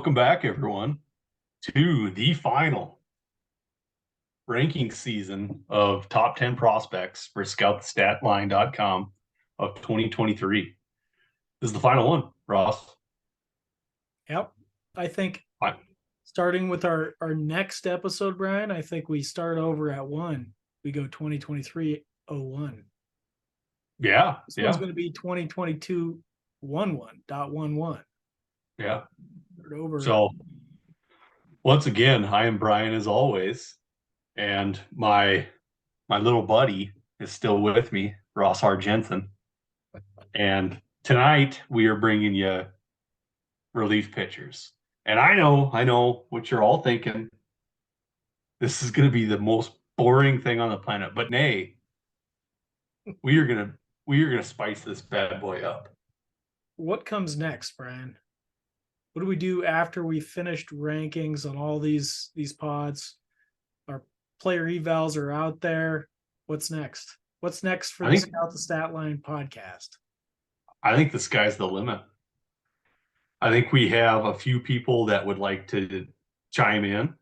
Welcome back, everyone, to the final ranking season of top 10 prospects for scoutstatline.com of 2023. This is the final one, Ross. Yep. I think Fine. starting with our next episode, Brian, I think we start over at 1. We go 2023-01. Yeah. This one's going to be 2022-11.11. Yeah. Over. So, once again, I am Brian as always, and my little buddy is still with me, Ross R. Jensen. And tonight we are bringing you relief pitchers. And I know what you're all thinking. This is going to be the most boring thing on the planet, but nay, we are going to spice this bad boy up. What comes next, Brian? What do we do after we finished rankings on all these pods? Our player evals are out there. What's next? What's next for the Scout the Statline podcast? I think the sky's the limit. I think we have a few people that would like to chime in.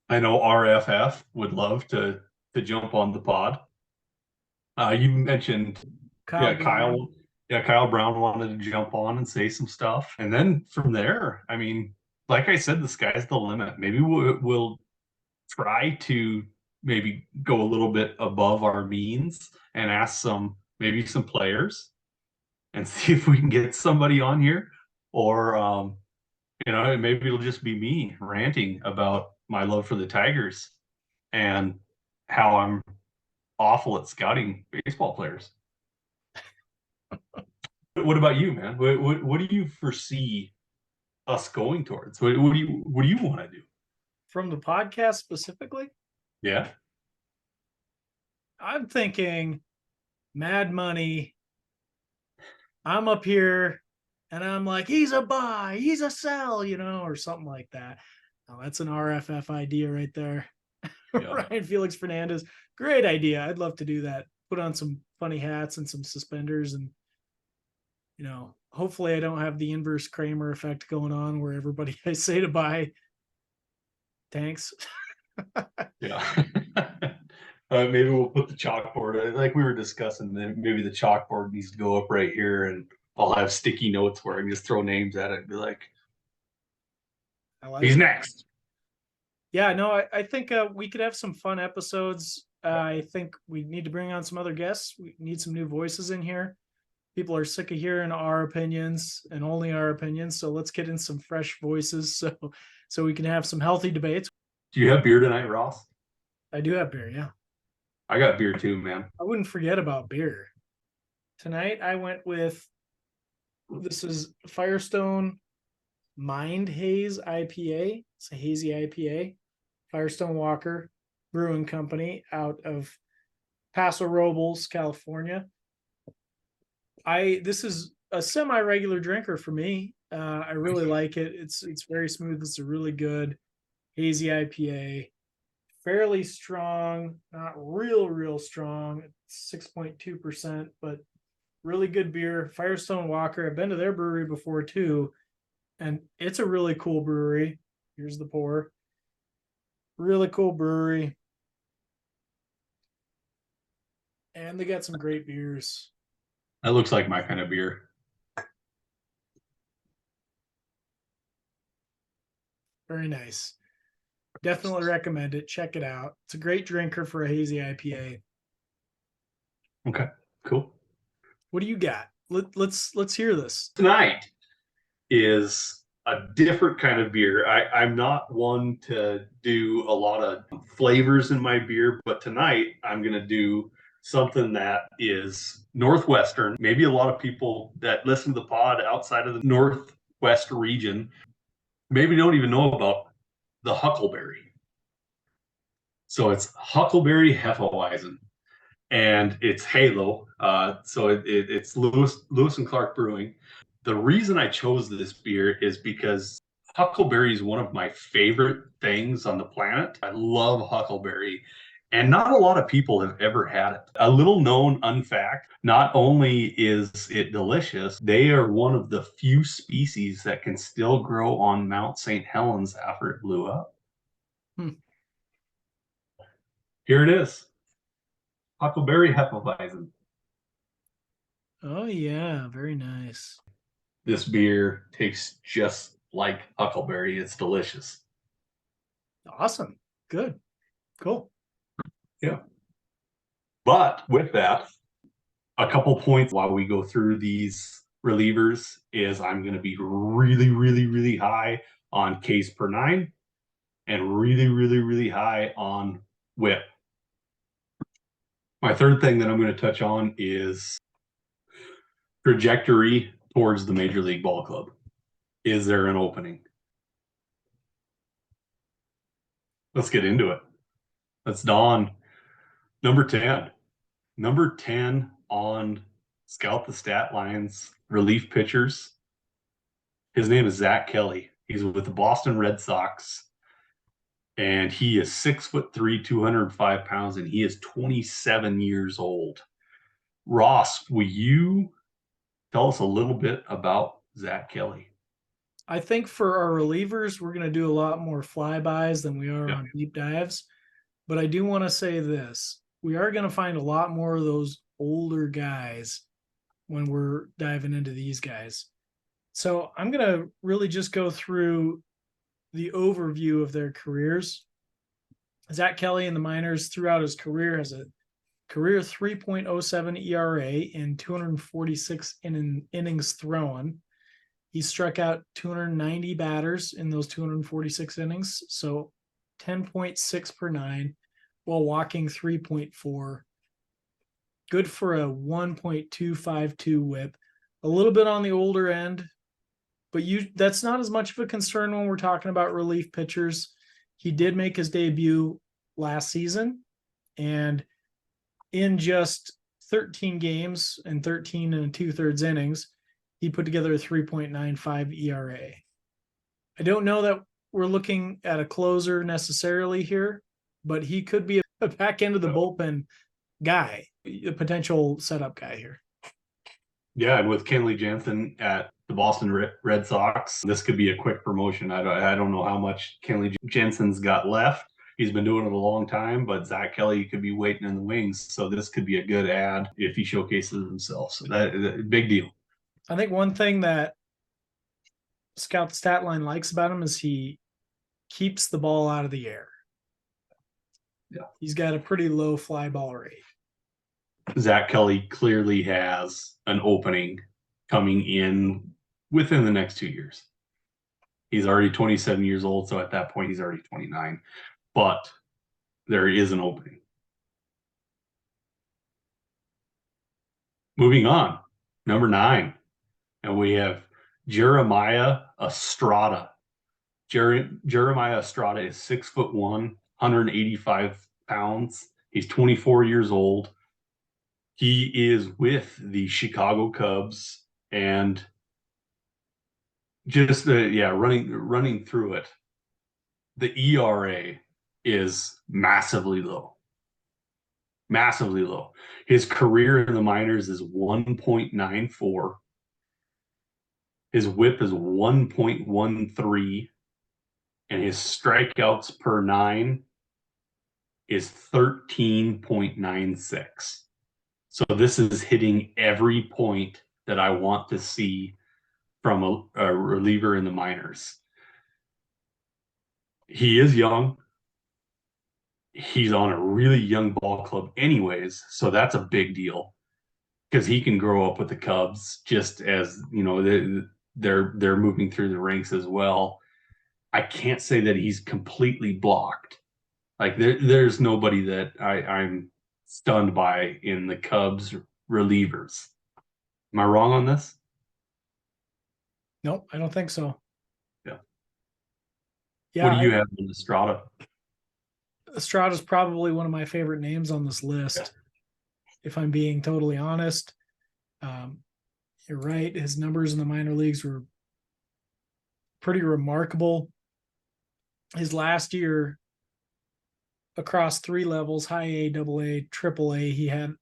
I know RFF would love to jump on the pod. You mentioned Kyle Brown wanted to jump on and say some stuff. And then from there, I mean, like I said, the sky's the limit. Maybe we'll try to maybe go a little bit above our means and ask maybe some players and see if we can get somebody on here. Or, maybe it'll just be me ranting about my love for the Tigers and how I'm awful at scouting baseball players. What about you, man? What do you foresee us going towards? What do you want to do? From the podcast specifically? Yeah. I'm thinking Mad Money. I'm up here and I'm like, he's a buy, he's a sell, or something like that. Oh, that's an RFF idea right there. Yeah. Ryan Felix Fernandez. Great idea. I'd love to do that. Put on some funny hats and some suspenders and, hopefully I don't have the inverse Kramer effect going on where everybody I say to buy tanks. Yeah. Maybe we'll put the chalkboard, like we were discussing, maybe the chalkboard needs to go up right here and I'll have sticky notes where I can just throw names at it and be like, he's next. Yeah, no, I think we could have some fun episodes. I think we need to bring on some other guests. We need some new voices in here. People are sick of hearing our opinions and only our opinions. So let's get in some fresh voices so we can have some healthy debates. Do you have beer tonight, Ross? I do have beer, yeah. I got beer too, man. I wouldn't forget about beer. Tonight I went with, this is Firestone Mind Haze IPA. It's a hazy IPA. Firestone Walker Brewing Company out of Paso Robles, California. This is a semi-regular drinker for me. I really like it. It's very smooth. It's a really good hazy IPA. Fairly strong, not real strong. It's 6.2%, but really good beer. Firestone Walker. I've been to their brewery before too, and it's a really cool brewery. Here's the pour. Really cool brewery. And they got some great beers. That looks like my kind of beer. Very nice. Definitely recommend it. Check it out. It's a great drinker for a hazy IPA. Okay, cool. What do you got? Let's hear this. Tonight is a different kind of beer. I'm not one to do a lot of flavors in my beer, but tonight I'm going to do something that is Northwestern. Maybe a lot of people that listen to the pod outside of the Northwest region maybe don't even know about the Huckleberry. So it's Huckleberry Hefeweizen, and it's Halo. So it's Lewis and Clark Brewing. The reason I chose this beer is because Huckleberry is one of my favorite things on the planet. I love Huckleberry. And not a lot of people have ever had it. A little known unfact, not only is it delicious, they are one of the few species that can still grow on Mount St. Helens after it blew up. Hmm. Here it is. Huckleberry Hefeweizen. Oh yeah, very nice. This beer tastes just like huckleberry. It's delicious. Awesome. Good. Cool. Yeah. But with that, a couple points while we go through these relievers is I'm going to be really, really, really high on Ks per nine and really, really, really high on whip. My third thing that I'm going to touch on is trajectory towards the Major League Ball Club. Is there an opening? Let's get into it. That's Don. Number 10. Number 10 on Scout the Stat Lines relief pitchers. His name is Zach Kelly. He's with the Boston Red Sox. And he is 6'3", 205 pounds, and he is 27 years old. Ross, will you tell us a little bit about Zach Kelly? I think for our relievers, we're going to do a lot more flybys than we are Yeah. on deep dives. But I do want to say this. We are going to find a lot more of those older guys when we're diving into these guys. So I'm going to really just go through the overview of their careers. Zach Kelly in the minors throughout his career has a career 3.07 ERA in 246 innings thrown. He struck out 290 batters in those 246 innings, so 10.6 per nine, while walking 3.4. Good for a 1.252 whip. A little bit on the older end, but that's not as much of a concern when we're talking about relief pitchers. He did make his debut last season, and in just 13 games and 13 and 2/3 innings, he put together a 3.95 ERA. I don't know that we're looking at a closer necessarily here, but he could be a back end of the bullpen guy, a potential setup guy here. Yeah, and with Kenley Jansen at the Boston Red Sox, this could be a quick promotion. I don't know how much Kenley Jansen's got left. He's been doing it a long time, but Zach Kelly could be waiting in the wings. So this could be a good ad if he showcases himself. So that big deal. I think one thing that Scout Statline likes about him is he keeps the ball out of the air. Yeah. He's got a pretty low fly ball rate. Zach Kelly clearly has an opening coming in within the next 2 years. He's already 27 years old, so at that point he's already 29. But there is an opening. Moving on, number 9, and we have Jeremiah Estrada. Jeremiah Estrada is 6'1", 185 pounds. He's 24 years old. He is with the Chicago Cubs, and just running through it, the ERA is massively low. Massively low. His career in the minors is 1.94. His whip is 1.13, and his strikeouts per 9 is 13.96. So this is hitting every point that I want to see from a reliever in the minors. He is young. He's on a really young ball club anyways, so that's a big deal because he can grow up with the Cubs just as, you know, they're moving through the ranks as well. I can't say that he's completely blocked. Like there's nobody that I'm stunned by in the Cubs relievers. Am I wrong on this? Nope, I don't think so. Yeah. Yeah, What do you have in Estrada? Estrada's probably one of my favorite names on this list. Yeah. If I'm being totally honest, you're right. His numbers in the minor leagues were pretty remarkable. His last year, across three levels: high A, double A, triple A. He had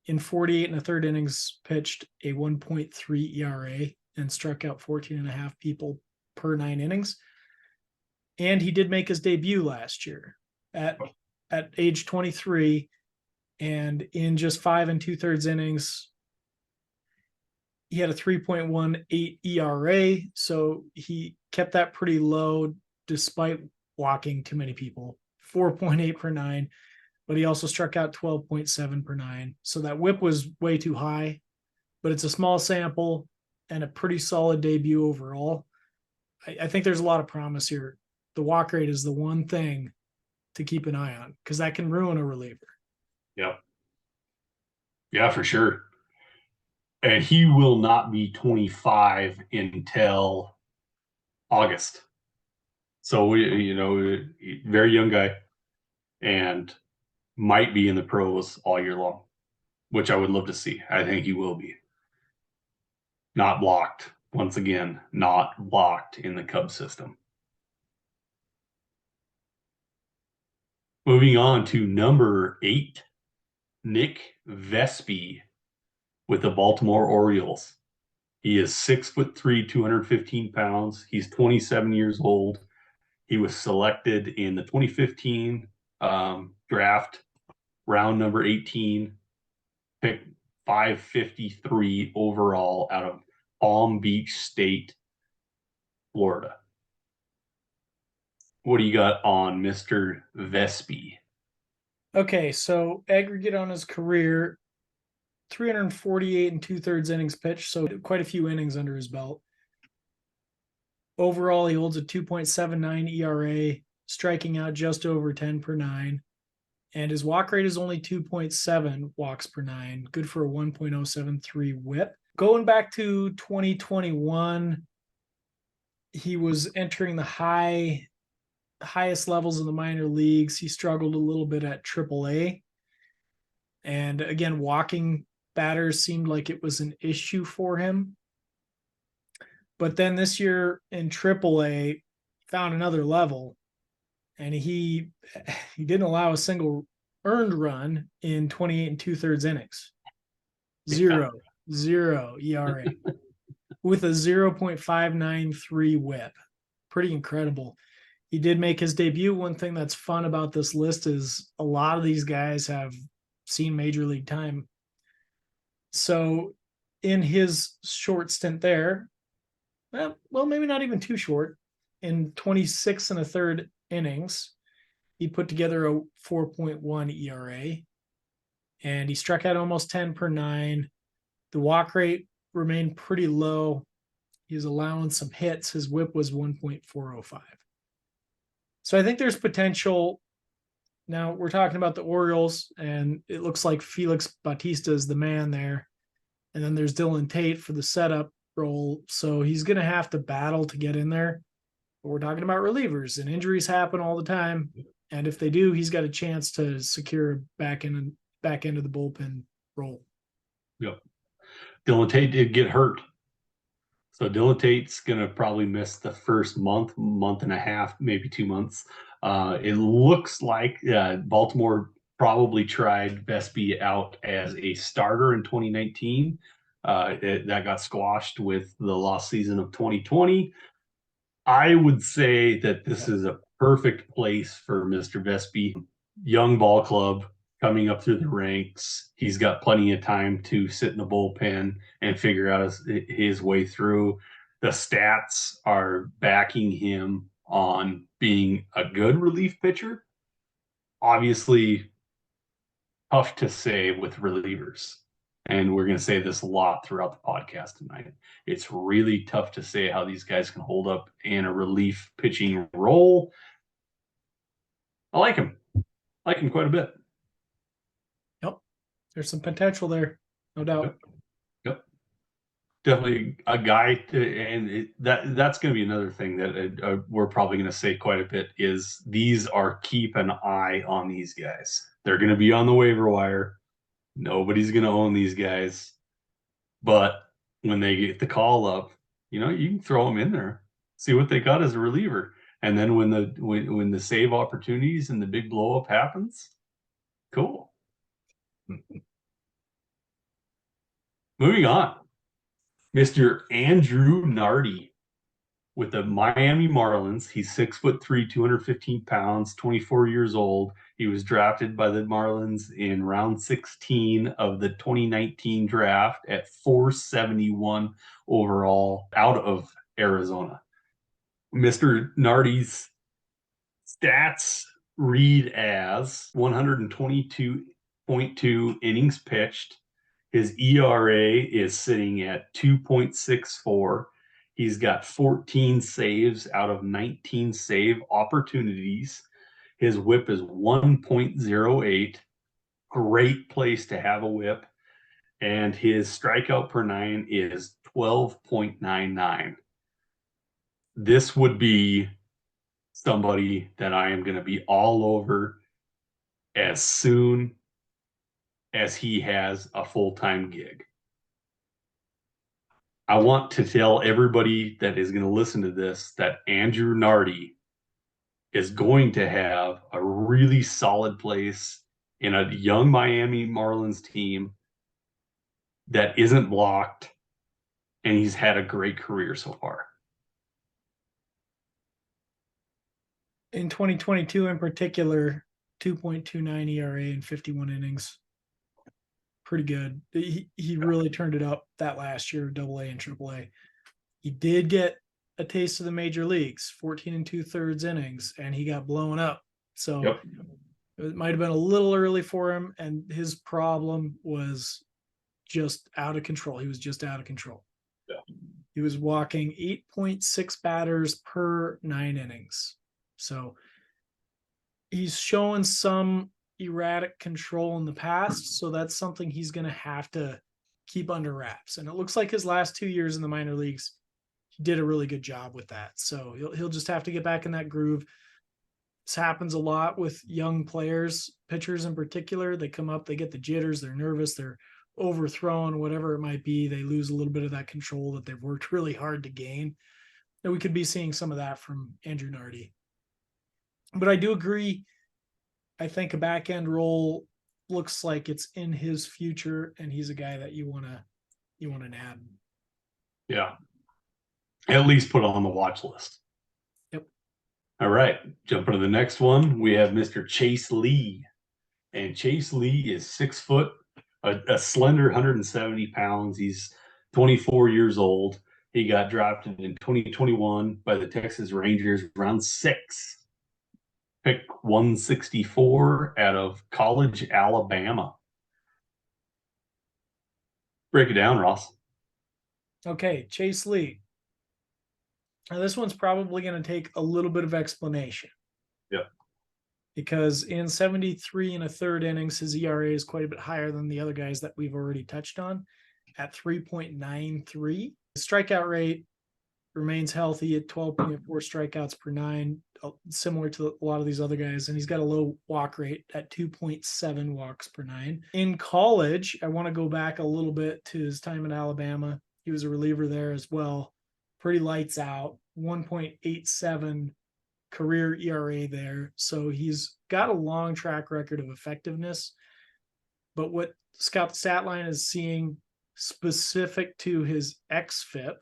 in 48 and a third innings pitched a 1.3 ERA and struck out 14 and a half people per 9 innings. And he did make his debut last year at age 23, and in just 5 2/3 innings, he had a 3.18 ERA. So he kept that pretty low despite walking too many people. 4.8 per nine, but he also struck out 12.7 per nine. So that whip was way too high, but it's a small sample and a pretty solid debut overall. I think there's a lot of promise here. The walk rate is the one thing to keep an eye on because that can ruin a reliever. Yep. Yeah, for sure. And he will not be 25 until August. So very young guy, and might be in the pros all year long, which I would love to see. I think he will be. Not blocked. Once again, not blocked in the Cubs system. Moving on to number 8, Nick Vespi with the Baltimore Orioles. He is 6'3", 215 pounds. He's 27 years old. He was selected in the 2015 draft, round number 18, picked 553 overall out of Palm Beach State, Florida. What do you got on Mr. Vespi? Okay, so aggregate on his career, 348 2/3 innings pitched, so quite a few innings under his belt. Overall, he holds a 2.79 ERA, striking out just over 10 per nine. And his walk rate is only 2.7 walks per nine, good for a 1.073 whip. Going back to 2021, he was entering the highest levels of the minor leagues. He struggled a little bit at AAA. And again, walking batters seemed like it was an issue for him. But then this year in AAA, found another level, and he didn't allow a single earned run in 28 2/3 innings. Zero ERA with a 0.593 whip. Pretty incredible. He did make his debut. One thing that's fun about this list is a lot of these guys have seen major league time. So in his short stint there, well, maybe not even too short, in 26 1/3 innings, he put together a 4.1 ERA, and he struck out almost 10 per nine. The walk rate remained pretty low. He was allowing some hits. His whip was 1.405. So I think there's potential. Now we're talking about the Orioles, and it looks like Felix Bautista is the man there. And then there's Dylan Tate for the setup role. So he's going to have to battle to get in there. But we're talking about relievers, and injuries happen all the time. And if they do, he's got a chance to secure back end of the bullpen role. Yep. Dylan Tate did get hurt. So Dylan Tate's going to probably miss the first month and a half, maybe 2 months. It looks like Baltimore probably tried Vespi out as a starter in 2019. That got squashed with the lost season of 2020. I would say that this is a perfect place for Mr. Vespi. Young ball club coming up through the ranks. He's got plenty of time to sit in the bullpen and figure out his way through. The stats are backing him on being a good relief pitcher. Obviously, tough to say with relievers. And we're going to say this a lot throughout the podcast tonight. It's really tough to say how these guys can hold up in a relief pitching role. I like him. I like him quite a bit. Yep. There's some potential there, no doubt. Yep. Definitely a guy and that's going to be another thing that we're probably going to say quite a bit is these are keep an eye on these guys. They're going to be on the waiver wire. Nobody's going to own these guys. But when they get the call up, you can throw them in there, see what they got as a reliever. And then when the save opportunities and the big blow up happens, cool. Moving on, Mr. Andrew Nardi with the Miami Marlins. He's 6'3", 215 pounds, 24 years old. He was drafted by the Marlins in round 16 of the 2019 draft at 471 overall out of Arizona. Mr. Nardi's stats read as 122.2 innings pitched. His ERA is sitting at 2.64. He's got 14 saves out of 19 save opportunities. His whip is 1.08. Great place to have a whip. And his strikeout per nine is 12.99. This would be somebody that I am going to be all over as soon as he has a full-time gig. I want to tell everybody that is going to listen to this that Andrew Nardi is going to have a really solid place in a young Miami Marlins team that isn't blocked, and he's had a great career so far. In 2022 in particular, 2.29 ERA in 51 innings. Pretty good. He really turned it up that last year, AA and AAA. He did get a taste of the major leagues, 14 2/3 innings, and he got blown up. So Yep. it might have been a little early for him, and his problem was just out of control. He was just out of control. Yeah. He was walking 8.6 batters per 9 innings. So he's shown some erratic control in the past. So that's something he's going to have to keep under wraps. And it looks like his last 2 years in the minor leagues, he did a really good job with that. So he'll just have to get back in that groove. This happens a lot with young players, pitchers in particular. They come up, they get the jitters, they're nervous, they're overthrown, whatever it might be. They lose a little bit of that control that they've worked really hard to gain. And we could be seeing some of that from Andrew Nardi. But I do agree. I think a back end role looks like it's in his future, and he's a guy that you want to nab. Yeah. At least put on the watch list. Yep. All right. Jumping to the next one, we have Mr. Chase Lee. And Chase Lee is 6 foot, a slender 170 pounds. He's 24 years old. He got drafted in 2021 by the Texas Rangers, round 6. Pick 164 out of College, Alabama. Break it down, Ross. Okay, Chase Lee. Now, this one's probably going to take a little bit of explanation. Yeah. Because in 73 and a third innings, his ERA is quite a bit higher than the other guys that we've already touched on at 3.93. The strikeout rate remains healthy at 12.4 strikeouts per 9, similar to a lot of these other guys. And he's got a low walk rate at 2.7 walks per 9. In college, I want to go back a little bit to his time in Alabama. He was a reliever there as well. Pretty lights out, 1.87 career ERA there. So he's got a long track record of effectiveness. But what Scout Statline is seeing specific to his xFIP,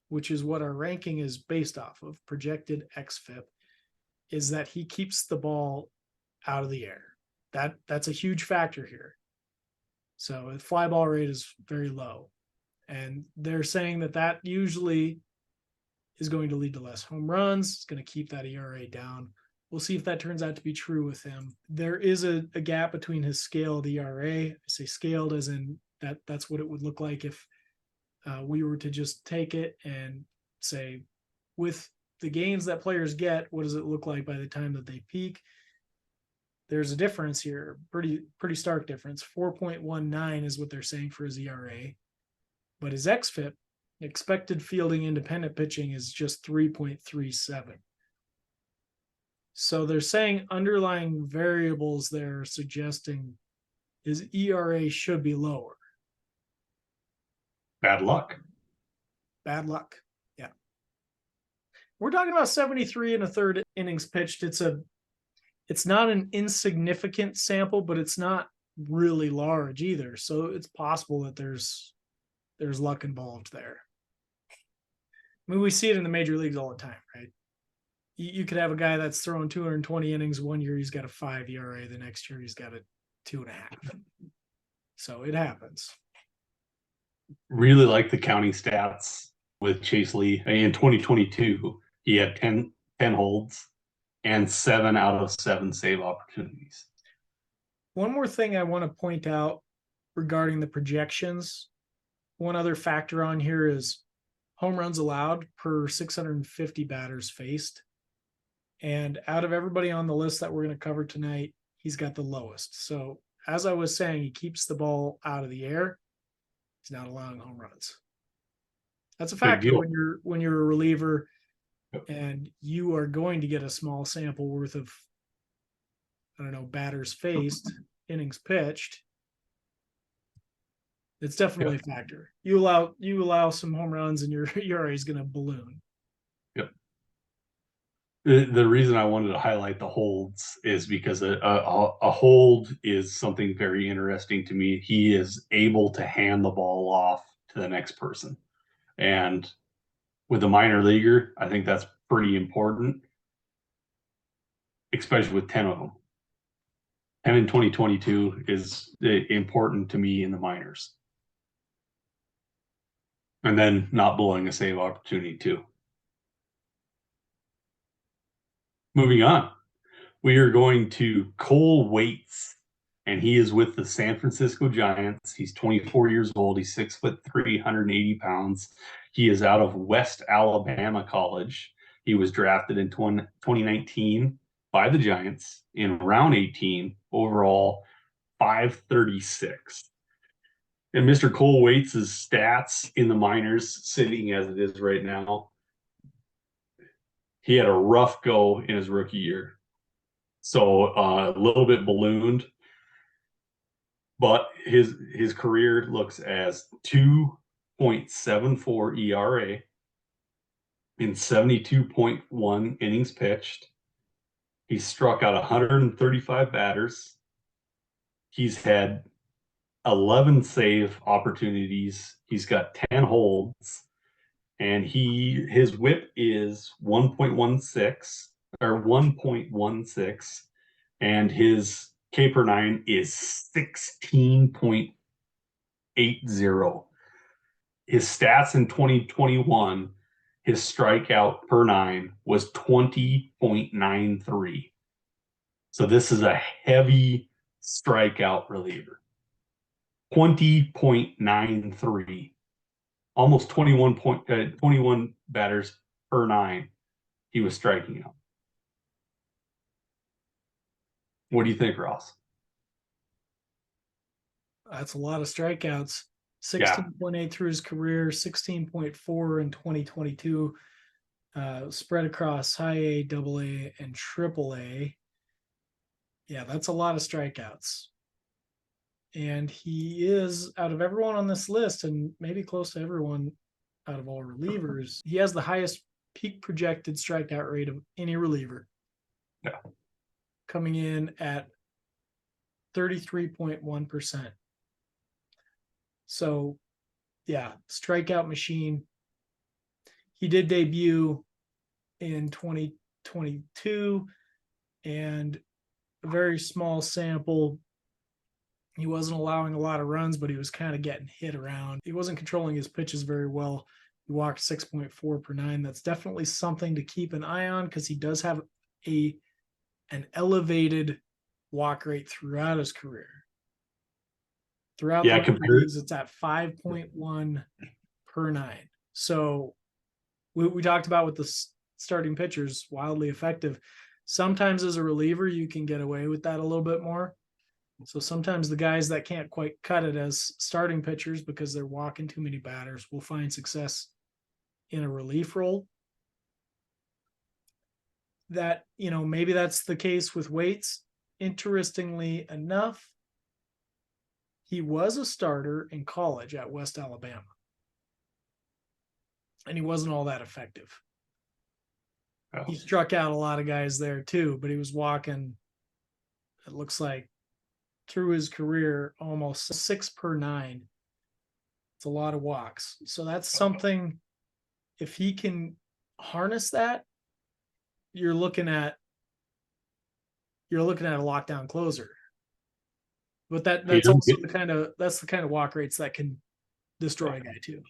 which is what our ranking is based off of, projected xFIP, is that he keeps the ball out of the air. That's a huge factor here. So the fly ball rate is very low. And they're saying that usually is going to lead to less home runs. It's going to keep that ERA down. We'll see if that turns out to be true with him. There is a gap between his scaled ERA. I say scaled as in that's what it would look like if we were to just take it and say, with the gains that players get, what does it look like by the time that they peak? There's a difference here, pretty stark difference. 4.19 is what they're saying for his ERA, but his xFIP, expected fielding independent pitching, is just 3.37. So they're saying underlying variables there suggesting his ERA should be lower. Bad luck. Bad luck. Yeah. We're talking about 73 and a third innings pitched. It's not an insignificant sample, but it's not really large either. So it's possible that there's luck involved there. I mean, we see it in the major leagues all the time, right? You could have a guy that's throwing 220 innings one year, he's got a 5 ERA, the next year he's got a 2.5. So it happens. Really like the counting stats with Chase Lee. In 2022, he had 10 holds and 7 out of 7 save opportunities. One more thing I want to point out regarding the projections. One other factor on here is home runs allowed per 650 batters faced. And out of everybody on the list that we're going to cover tonight, he's got the lowest. So as I was saying, he keeps the ball out of the air. He's not allowing home runs. That's a factor when you're a reliever and you are going to get a small sample worth of, I don't know, batters faced, innings pitched. It's definitely a factor. You allow some home runs and your ERA is going to balloon. Yep. The reason I wanted to highlight the holds is because a hold is something very interesting to me. He is able to hand the ball off to the next person. And with a minor leaguer, I think that's pretty important, especially with 10 of them. 10 in 2022 is important to me in the minors. And then not blowing a save opportunity too. Moving on, we are going to Cole Waits, and he is with the San Francisco Giants. He's 24 years old. He's 6'3", 180 pounds. He is out of West Alabama College. He was drafted in 2019 by the Giants in round 18, overall 536. And Mr. Cole Waits' stats in the minors, sitting as it is right now, he had a rough go in his rookie year. So a little bit ballooned, but his career looks as 2.74 ERA in 72.1 innings pitched. He struck out 135 batters. He's had 11 save opportunities. He's got 10 holds, and his whip is 1.16 or 1.16, and his K per 9 is 16.80. His stats in 2021, his strikeout per 9 was 20.93. So this is a heavy strikeout reliever. 20.93, almost 21 batters per 9 he was striking out. What do you think, Ross? That's a lot of strikeouts. 16.8 through his career, 16.4 in 2022, spread across high A, double A, and triple A. Yeah, that's a lot of strikeouts. And he is, out of everyone on this list, and maybe close to everyone out of all relievers, he has the highest peak projected strikeout rate of any reliever. Yeah. Coming in at 33.1%. So, yeah, strikeout machine. He did debut in 2022 and a very small sample. He wasn't allowing a lot of runs, but he was kind of getting hit around. He wasn't controlling his pitches very well. He walked 6.4 per 9. That's definitely something to keep an eye on because he does have an elevated walk rate throughout his career. Throughout the leagues, it's at 5.1 per 9. So we talked about with the starting pitchers, wildly effective. Sometimes as a reliever, you can get away with that a little bit more. So sometimes the guys that can't quite cut it as starting pitchers because they're walking too many batters will find success in a relief role. That, maybe that's the case with Waits. Interestingly enough, he was a starter in college at West Alabama, and he wasn't all that effective. Yeah. He struck out a lot of guys there too, but he was walking, it looks like, through his career almost 6 per 9. It's a lot of walks. So that's something, if he can harness that, you're looking at a lockdown closer. But He that's doesn't also get, the kind of walk rates that can destroy a guy too.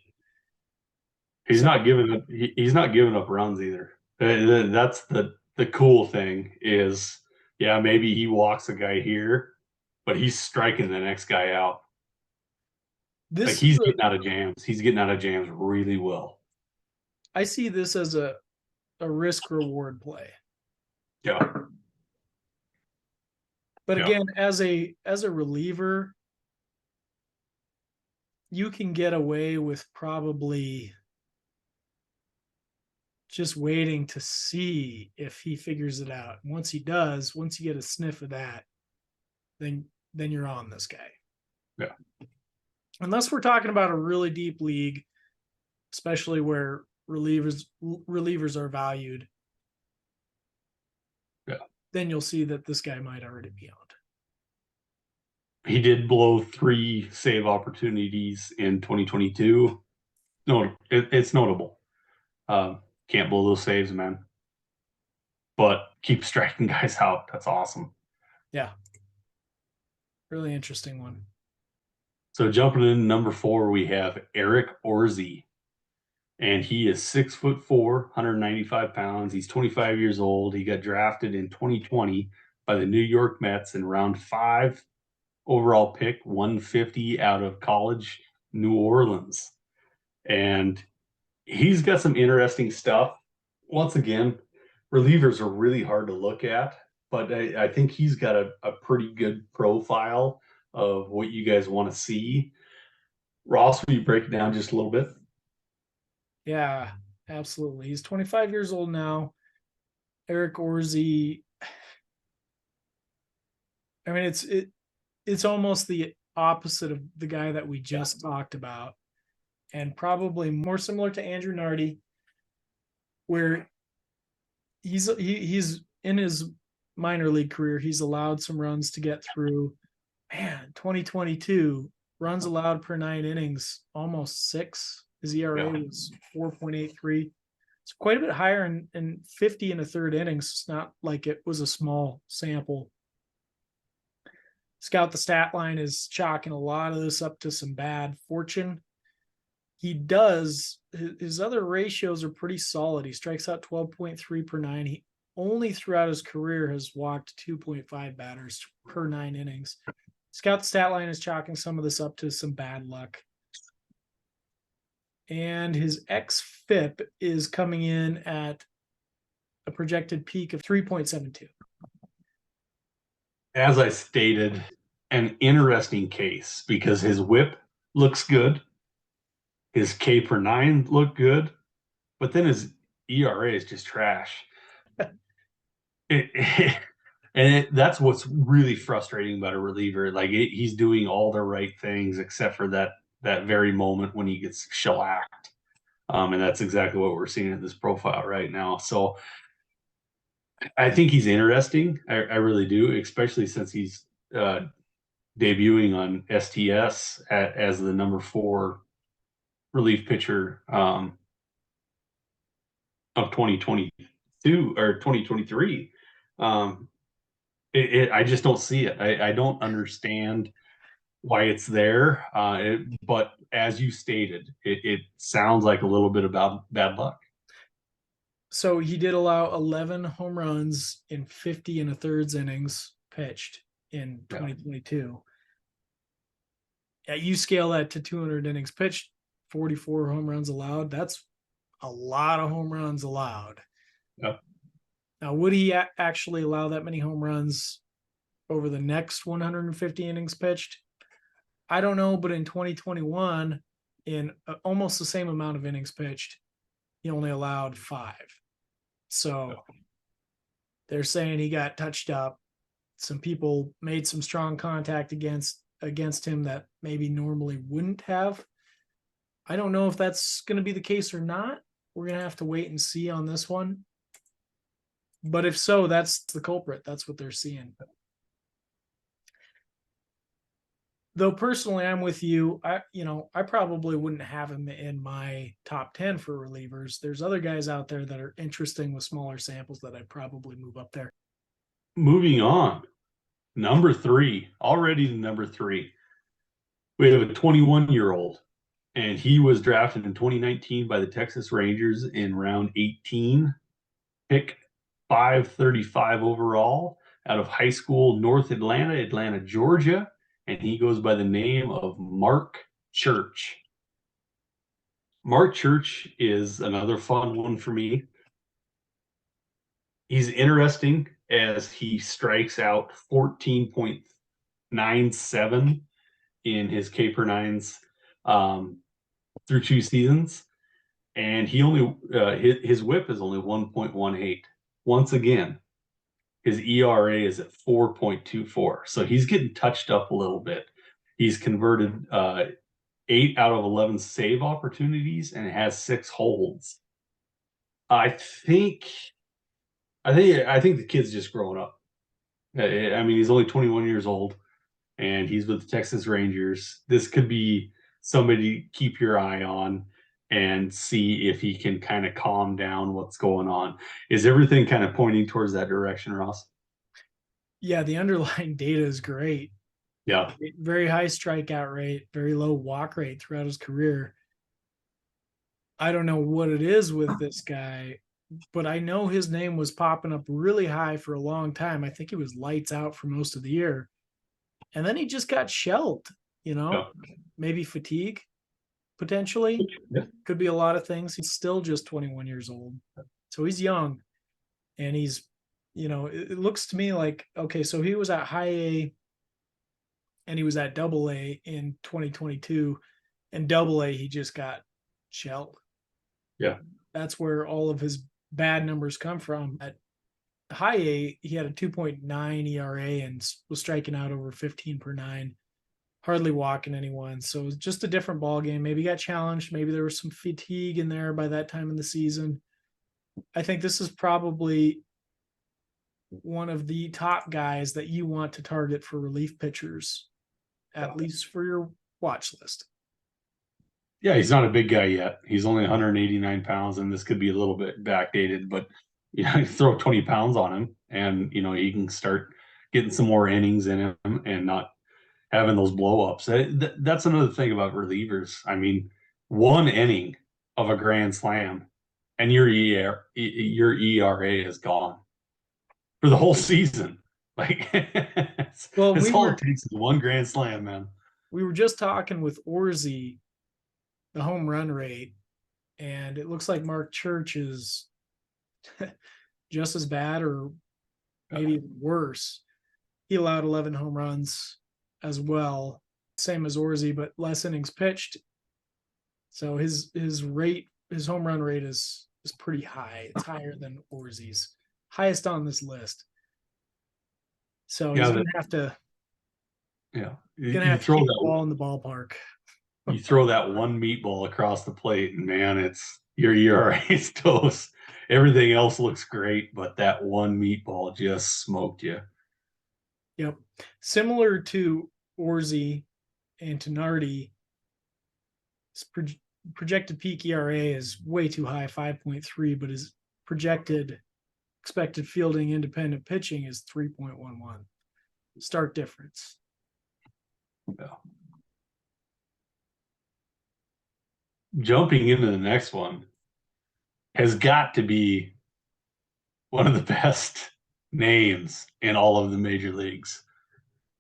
he's So not giving up. He's not giving up runs either. That's the cool thing is, yeah, maybe he walks a guy here, but he's striking the next guy out. Like this is he's getting out of jams. He's getting out of jams really well. I see this as a risk reward play. Yeah. But Yeah. again, as a reliever, you can get away with probably just waiting to see if he figures it out. Once he does, once you get a sniff of that, then you're on this guy. Yeah. Unless we're talking about a really deep league, especially where relievers are valued. Yeah. Then you'll see that this guy might already be on. He did blow 3 save opportunities in 2022. No, it's notable. Can't blow those saves, man. But keep striking guys out. That's awesome. Yeah. Really interesting one. So jumping in number 4, we have Eric Orzi. And he is 6'4", 195 pounds. He's 25 years old. He got drafted in 2020 by the New York Mets in round 5, overall pick 150 out of college, New Orleans. And he's got some interesting stuff. Once again, relievers are really hard to look at, but I think he's got a pretty good profile of what you guys want to see. Ross, will you break it down just a little bit? Yeah, absolutely. He's 25 years old now. Eric Orzi. I mean, it's almost the opposite of the guy that we just talked about, and probably more similar to Andrew Nardi, where he's in his minor league career, he's allowed some runs to get through. Man, 2022 runs allowed per 9 innings, almost 6. His ERA was 4.83. It's quite a bit higher in 50 and a third innings. It's not like it was a small sample. Scout the Stat Line is chalking a lot of this up to some bad fortune. He does, his other ratios are pretty solid. He strikes out 12.3 per 9. He only throughout his career has walked 2.5 batters per 9 innings. Scout the Stat Line is chalking some of this up to some bad luck. And his xFIP is coming in at a projected peak of 3.72. As I stated, an interesting case because his whip looks good. His K per 9 looked good, but then his ERA is just trash. That's what's really frustrating about a reliever. Like he's doing all the right things except for that very moment when he gets shellacked. And that's exactly what we're seeing in this profile right now. So I think he's interesting. I really do, especially since he's debuting on STS as the number 4 relief pitcher of 2022 or 2023. I just don't see it. I don't understand why it's there. But as you stated, it sounds like a little bit about bad luck. So he did allow 11 home runs in 50 and a thirds innings pitched in 2022. Yeah, you scale that to 200 innings pitched, 44 home runs allowed. That's a lot of home runs allowed. Yeah. Now, would he actually allow that many home runs over the next 150 innings pitched? I don't know, but in 2021, in almost the same amount of innings pitched, he only allowed 5. So they're saying he got touched up. Some people made some strong contact against him that maybe normally wouldn't have. I don't know if that's going to be the case or not. We're going to have to wait and see on this one. But if so, that's the culprit. That's what they're seeing. Though personally, I'm with you. I probably wouldn't have him in my top 10 for relievers. There's other guys out there that are interesting with smaller samples that I'd probably move up there. Moving on, number three, already the number three. We have a 21-year-old, and he was drafted in 2019 by the Texas Rangers in round 18, pick 535 overall out of high school North Atlanta, Atlanta, Georgia, and he goes by the name of Mark Church. Mark Church is another fun one for me. He's interesting as he strikes out 14.97 in his K per nines through 2 seasons. And he only his whip is only 1.18. Once again, his ERA is at 4.24. So he's getting touched up a little bit. He's converted 8 out of 11 save opportunities and has 6 holds. I think the kid's just growing up. I mean, he's only 21 years old and he's with the Texas Rangers. This could be somebody to keep your eye on and see if he can kind of calm down what's going on. Is everything kind of pointing towards that direction, Ross? Yeah, the underlying data is great. Yeah. Very high strikeout rate, very low walk rate throughout his career. I don't know what it is with this guy, but I know his name was popping up really high for a long time. I think he was lights out for most of the year. And then he just got shelved, Yeah. maybe fatigue potentially. Yeah. Could be a lot of things. He's still just 21 years old. So he's young and he's, it looks to me like, okay, so he was at high A and he was at double A in 2022, and double A, he just got shelled. Yeah. That's where all of his bad numbers come from. At high A, he had a 2.9 ERA and was striking out over 15 per nine, hardly walking anyone. So it was just a different ball game. Maybe he got challenged. Maybe there was some fatigue in there by that time in the season. I think this is probably one of the top guys that you want to target for relief pitchers, at least for your watch list. Yeah, he's not a big guy yet. He's only 189 pounds, and this could be a little bit backdated, but you throw 20 pounds on him, and he can start getting some more innings in him and not having those blowups. That's another thing about relievers. I mean, one inning of a grand slam, and your ERA is gone for the whole season. Like, Well, that's all it takes is one grand slam, man. We were just talking with Orzi, the home run rate, and it looks like Mark Church is just as bad or maybe worse. He allowed 11 home runs as well, same as Orzi, but less innings pitched. So his home run rate is pretty high. It's higher than Orzi's, highest on this list. So he's gonna have to keep the ball in the ballpark. You throw that one meatball across the plate, and man, it's your ERA is toast. Everything else looks great, but that one meatball just smoked you. Yep. Similar to Orzi and Tenardi, projected peak ERA is way too high, 5.3, but his projected expected fielding independent pitching is 3.11. Stark difference. Yeah. Jumping into the next one has got to be one of the best names in all of the major leagues.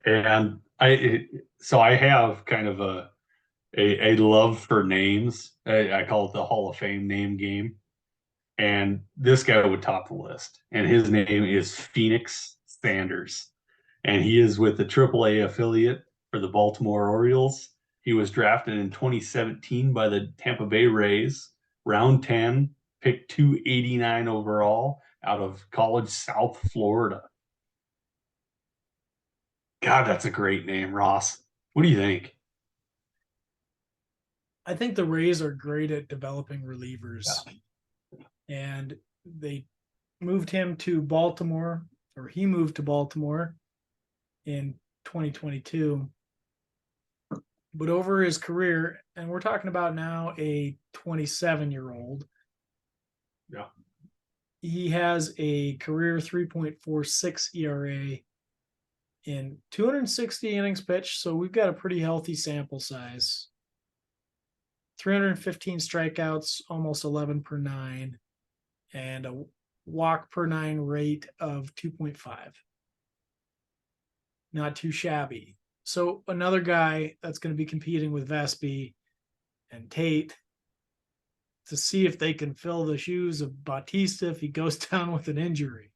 And I have kind of a love for names. I call it the Hall of Fame name game. And this guy would top the list. And his name is Phoenix Sanders. And he is with the AAA affiliate for the Baltimore Orioles. He was drafted in 2017 by the Tampa Bay Rays, round 10, pick 289 overall out of College South Florida. God, that's a great name, Ross. What do you think? I think the Rays are great at developing relievers. Yeah. And they moved him to Baltimore, or he moved to Baltimore in 2022. But over his career, and we're talking about now a 27-year-old, Yeah. he has a career 3.46 ERA in 260 innings pitched. So we've got a pretty healthy sample size. 315 strikeouts, almost 11 per nine, and a walk per nine rate of 2.5. Not too shabby. So another guy that's going to be competing with Vespi and Tate to see if they can fill the shoes of Bautista if he goes down with an injury.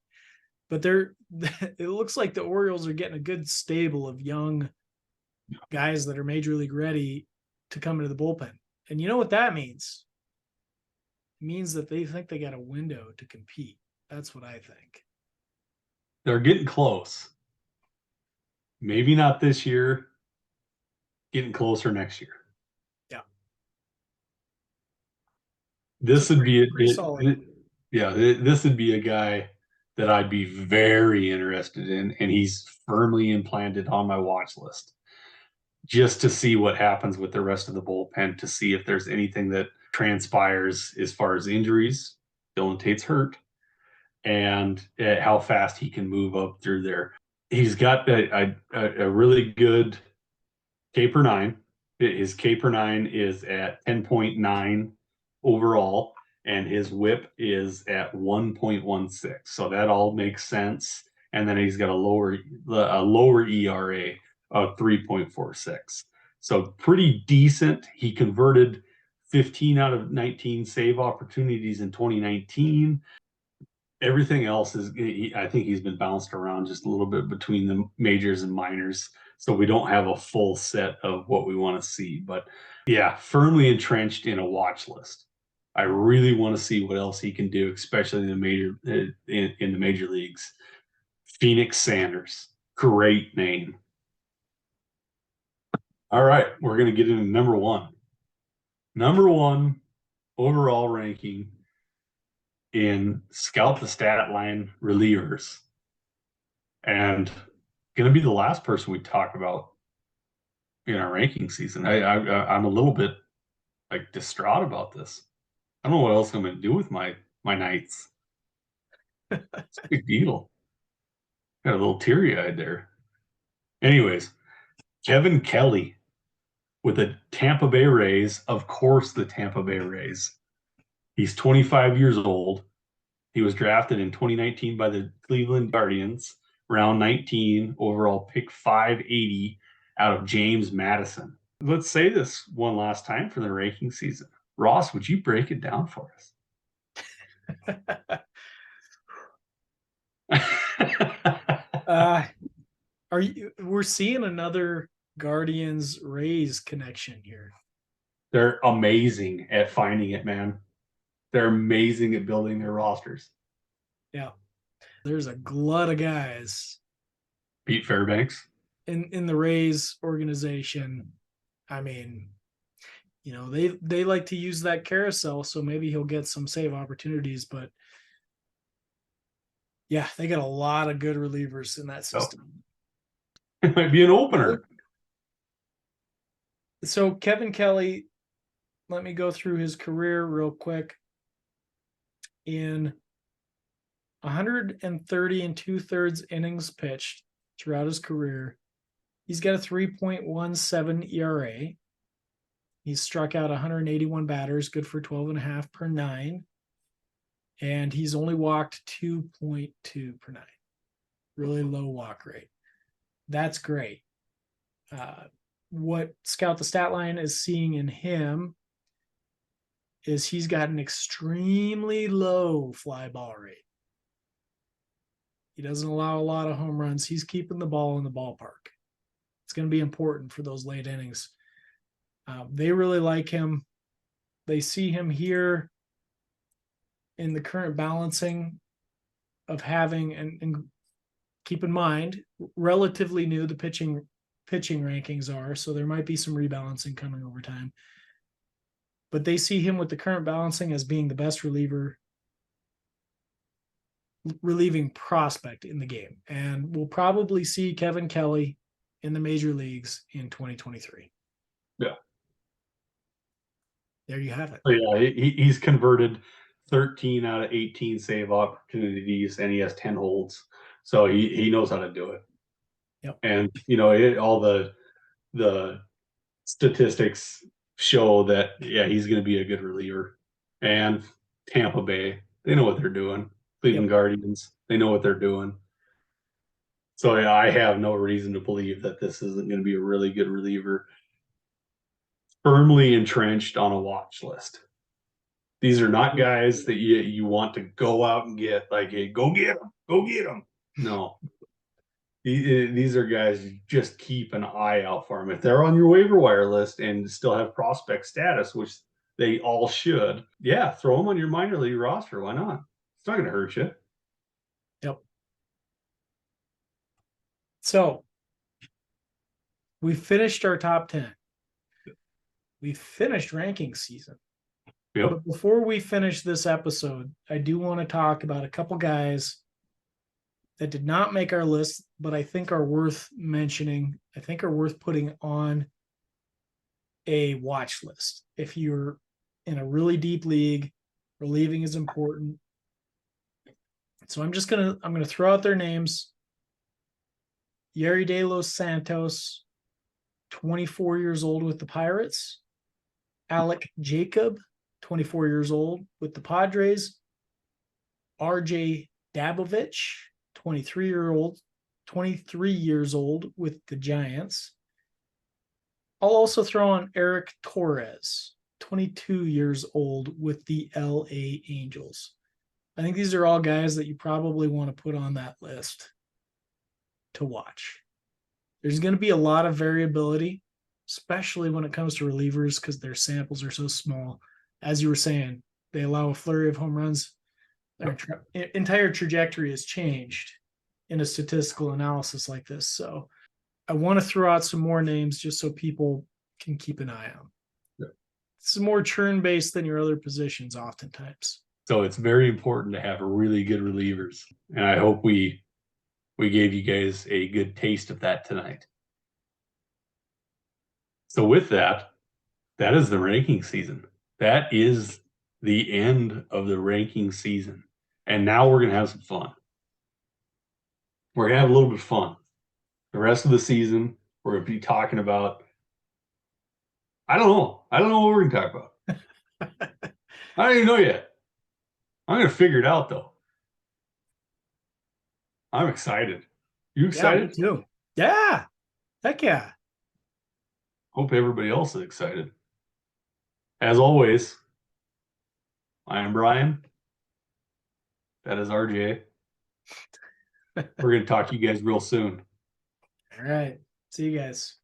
But it looks like the Orioles are getting a good stable of young guys that are major league ready to come into the bullpen. And you know what that means? It means that they think they got a window to compete. That's what I think. They're getting close. Maybe not this year. Getting closer next year. Yeah. This would be solid. this would be a guy that I'd be very interested in, and he's firmly implanted on my watch list just to see what happens with the rest of the bullpen, to see if there's anything that transpires as far as injuries. Dylan Tate's hurt, and how fast he can move up through there. He's got a really good K per nine. His K per nine is at 10.9 overall, and his whip is at 1.16. So that all makes sense. And then he's got a lower ERA of 3.46. So pretty decent. He converted 15 out of 19 save opportunities in 2019. Everything else is, I think he's been bounced around just a little bit between the majors and minors. So we don't have a full set of what we want to see. But yeah, firmly entrenched in a watch list. I really want to see what else he can do, especially in the major leagues. Phoenix Sanders, great name. All right, we're going to get into number one. Number one overall ranking in Scout the Statline relievers, and going to be the last person we talk about in our ranking season. I'm a little bit like distraught about this. I don't know what else I'm going to do with my nights. It's a big deal. Got a little teary eyed there. Anyways, Kevin Kelly with the Tampa Bay Rays. Of course, the Tampa Bay Rays. He's 25 years old. He was drafted in 2019 by the Cleveland Guardians, round 19, overall pick 580 out of James Madison. Let's say this one last time for the ranking season. Ross, would you break it down for us? We're seeing another Guardians Rays connection here. They're amazing at finding it, man. They're amazing at building their rosters. Yeah. There's a glut of guys. Pete Fairbanks. In the Rays organization. I mean, you know, they like to use that carousel, so maybe he'll get some save opportunities, but yeah, they got a lot of good relievers in that system. It might be an opener. So Kevin Kelly, let me go through his career real quick. In 130 and 2/3 innings pitched throughout his career, he's got a 3.17 ERA. He's struck out 181 batters, good for 12.5 per nine. And he's only walked 2.2 per nine. Really low walk rate. That's great. What Scout the Statline is seeing in him is he's got an extremely low fly ball rate. He doesn't allow a lot of home runs. He's keeping the ball in the ballpark. It's going to be important for those late innings. They really like him. They see him here in the current balancing of having, and keep in mind, relatively new, the pitching rankings are, so there might be some rebalancing coming over time. But they see him with the current balancing as being the best reliever relieving prospect in the game. And we'll probably see Kevin Kelly in the major leagues in 2023. Yeah. There you have it. So yeah, he's converted 13 out of 18 save opportunities, and he has 10 holds. So he knows how to do it. Yep. And all the statistics show that he's going to be a good reliever. And Tampa Bay, they know what they're doing. Cleveland Guardians, they know what they're doing. So I have no reason to believe that this isn't going to be a really good reliever. Firmly entrenched on a watch list. These are not guys that you want to go out and get, like, hey, go get them. No. These are guys, you just keep an eye out for them. If they're on your waiver wire list and still have prospect status, which they all should, throw them on your minor league roster. Why not? It's not going to hurt you. Yep. So we finished our top 10. We finished ranking season. Yep. But before we finish this episode, I do want to talk about a couple guys that did not make our list, but I think are worth mentioning. I think are worth putting on a watch list. If you're in a really deep league, relieving is important. So I'm gonna throw out their names. Yeri De Los Santos, 24 years old with the Pirates. Alec Jacob, 24 years old with the Padres. RJ Dabovich, 23 years old with the Giants. I'll also throw on Eric Torres, 22 years old with the LA Angels. I think these are all guys that you probably want to put on that list to watch. There's going to be a lot of variability, especially when it comes to relievers, because their samples are so small. As you were saying, they allow a flurry of home runs. Their entire trajectory has changed in a statistical analysis like this. So I want to throw out some more names just so people can keep an eye on. Yeah. It's more churn-based than your other positions oftentimes. So it's very important to have really good relievers. And I hope we gave you guys a good taste of that tonight. So with that is the ranking season. That is the end of the ranking season. And now we're going to have some fun. We're going to have a little bit of fun. The rest of the season, we're going to be talking about, I don't know what we're going to talk about. I don't even know yet. I'm going to figure it out, though. I'm excited. You excited? Yeah, me too. Yeah. Heck yeah. Hope everybody else is excited. As always, I am Brian. That is RJ. We're going to talk to you guys real soon. All right. See you guys.